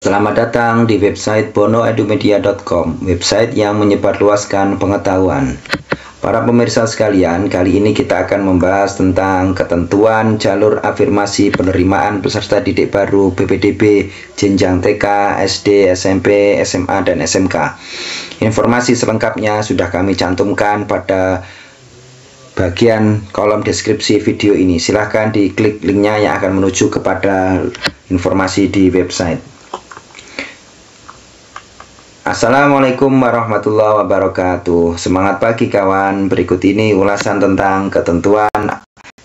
Selamat datang di website bonoedumedia.com, website yang menyebarluaskan pengetahuan. Para pemirsa sekalian, kali ini kita akan membahas tentang ketentuan jalur afirmasi penerimaan peserta didik baru PPDB jenjang TK, SD, SMP, SMA, dan SMK. Informasi selengkapnya sudah kami cantumkan pada bagian kolom deskripsi video ini. Silahkan diklik linknya yang akan menuju kepada informasi di website. Assalamualaikum warahmatullahi wabarakatuh. Semangat pagi kawan. Berikut ini ulasan tentang ketentuan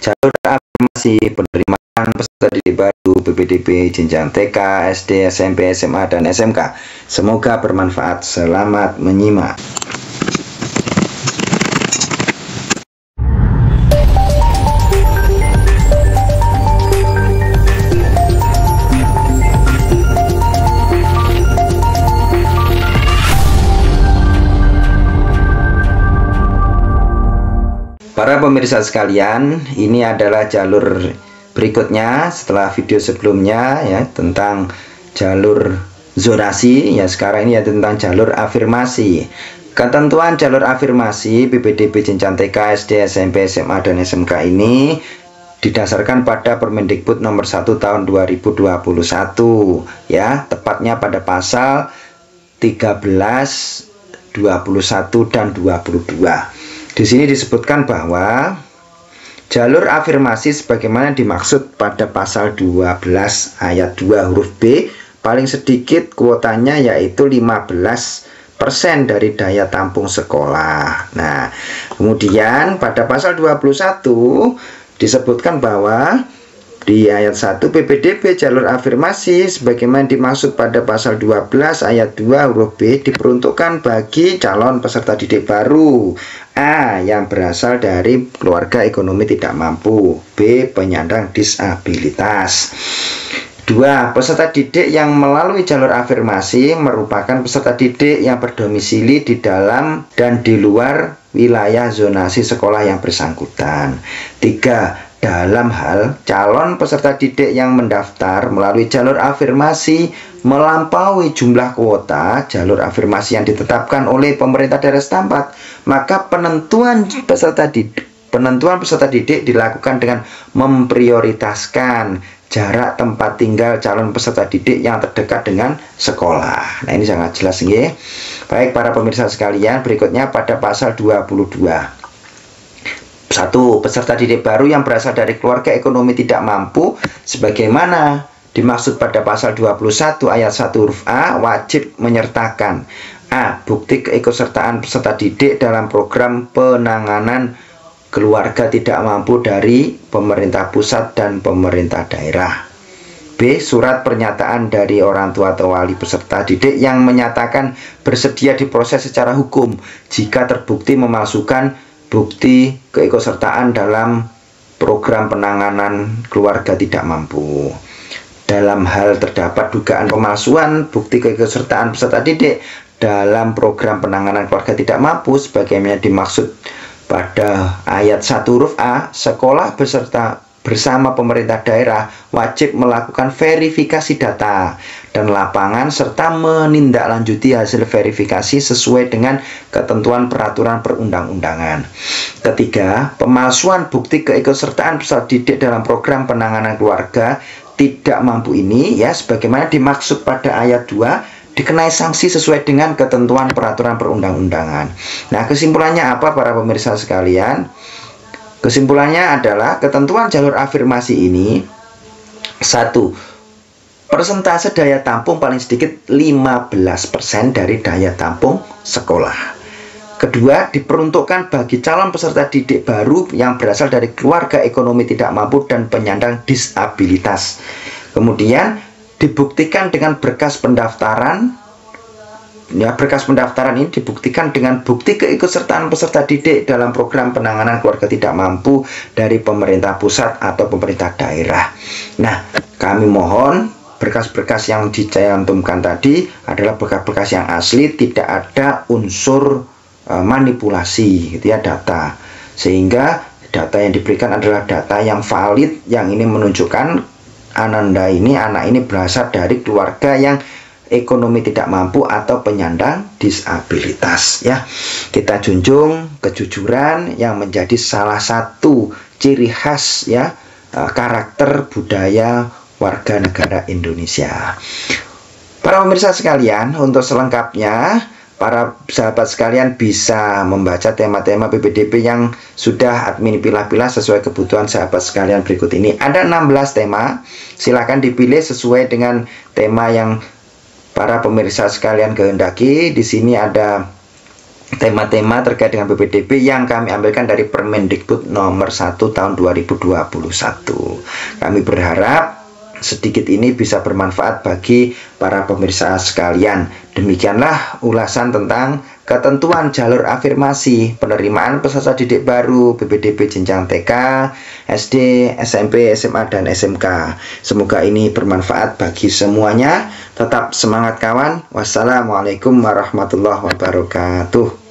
jalur afirmasi penerimaan peserta didik baru PPDB jenjang TK, SD, SMP, SMA, dan SMK. Semoga bermanfaat. Selamat menyimak. Para pemirsa sekalian, ini adalah jalur berikutnya setelah video sebelumnya ya tentang jalur zonasi. Ya, sekarang ini ya tentang jalur afirmasi. Ketentuan jalur afirmasi PPDB jenjang TK, SD, SMP, SMA, dan SMK ini didasarkan pada Permendikbud nomor 1 tahun 2021 ya, tepatnya pada pasal 13, 21, dan 22. Di sini disebutkan bahwa jalur afirmasi sebagaimana dimaksud pada pasal 12 ayat 2 huruf B, paling sedikit kuotanya yaitu 15% dari daya tampung sekolah. Nah, kemudian pada pasal 21 disebutkan bahwa di ayat 1 PPDB jalur afirmasi sebagaimana dimaksud pada pasal 12 ayat 2 huruf B diperuntukkan bagi calon peserta didik baru. A. Yang berasal dari keluarga ekonomi tidak mampu. B. Penyandang disabilitas. 2. Peserta didik yang melalui jalur afirmasi merupakan peserta didik yang berdomisili di dalam dan di luar wilayah zonasi sekolah yang bersangkutan. 3. Dalam hal calon peserta didik yang mendaftar melalui jalur afirmasi melampaui jumlah kuota jalur afirmasi yang ditetapkan oleh pemerintah daerah setempat, maka penentuan peserta didik dilakukan dengan memprioritaskan jarak tempat tinggal calon peserta didik yang terdekat dengan sekolah. Nah, ini sangat jelas nggih. Baik para pemirsa sekalian, berikutnya pada pasal 22. 1. Peserta didik baru yang berasal dari keluarga ekonomi tidak mampu sebagaimana dimaksud pada pasal 21 ayat 1 huruf A wajib menyertakan A. Bukti keikutsertaan peserta didik dalam program penanganan keluarga tidak mampu dari pemerintah pusat dan pemerintah daerah. B. Surat pernyataan dari orang tua atau wali peserta didik yang menyatakan bersedia diproses secara hukum jika terbukti memalsukan bukti keikutsertaan dalam program penanganan keluarga tidak mampu. Dalam hal terdapat dugaan pemalsuan bukti keikutsertaan peserta didik dalam program penanganan keluarga tidak mampu sebagaimana dimaksud pada ayat 1 huruf A, sekolah bersama pemerintah daerah wajib melakukan verifikasi data dan lapangan serta menindaklanjuti hasil verifikasi sesuai dengan ketentuan peraturan perundang-undangan. Ketiga, pemalsuan bukti keikutsertaan peserta didik dalam program penanganan keluarga tidak mampu ini ya sebagaimana dimaksud pada ayat 2 dikenai sanksi sesuai dengan ketentuan peraturan perundang-undangan. Nah, kesimpulannya apa para pemirsa sekalian? Kesimpulannya adalah ketentuan jalur afirmasi ini 1. Persentase daya tampung paling sedikit 15% dari daya tampung sekolah. Kedua, diperuntukkan bagi calon peserta didik baru yang berasal dari keluarga ekonomi tidak mampu dan penyandang disabilitas. Kemudian dibuktikan dengan berkas pendaftaran. Ya, berkas pendaftaran ini dibuktikan dengan bukti keikutsertaan peserta didik dalam program penanganan keluarga tidak mampu dari pemerintah pusat atau pemerintah daerah. Nah, kami mohon berkas-berkas yang dicantumkan tadi adalah berkas-berkas yang asli, tidak ada unsur manipulasi gitu ya data. Sehingga data yang diberikan adalah data yang valid, yang ini menunjukkan anak ini berasal dari keluarga yang ekonomi tidak mampu atau penyandang disabilitas ya. Kita junjung kejujuran yang menjadi salah satu ciri khas ya karakter budaya warga negara Indonesia. Para pemirsa sekalian, untuk selengkapnya para sahabat sekalian bisa membaca tema-tema PPDB yang sudah admin pilah-pilah sesuai kebutuhan sahabat sekalian berikut ini. Ada 16 tema, silakan dipilih sesuai dengan tema yang para pemirsa sekalian kehendaki. Di sini ada tema-tema terkait dengan PPDB yang kami ambilkan dari Permendikbud nomor 1 tahun 2021. Kami berharap sedikit ini bisa bermanfaat bagi para pemirsa sekalian. Demikianlah ulasan tentang ketentuan jalur afirmasi penerimaan peserta didik baru PPDB jenjang TK, SD, SMP, SMA, dan SMK. Semoga ini bermanfaat bagi semuanya. Tetap semangat kawan. Wassalamualaikum warahmatullahi wabarakatuh.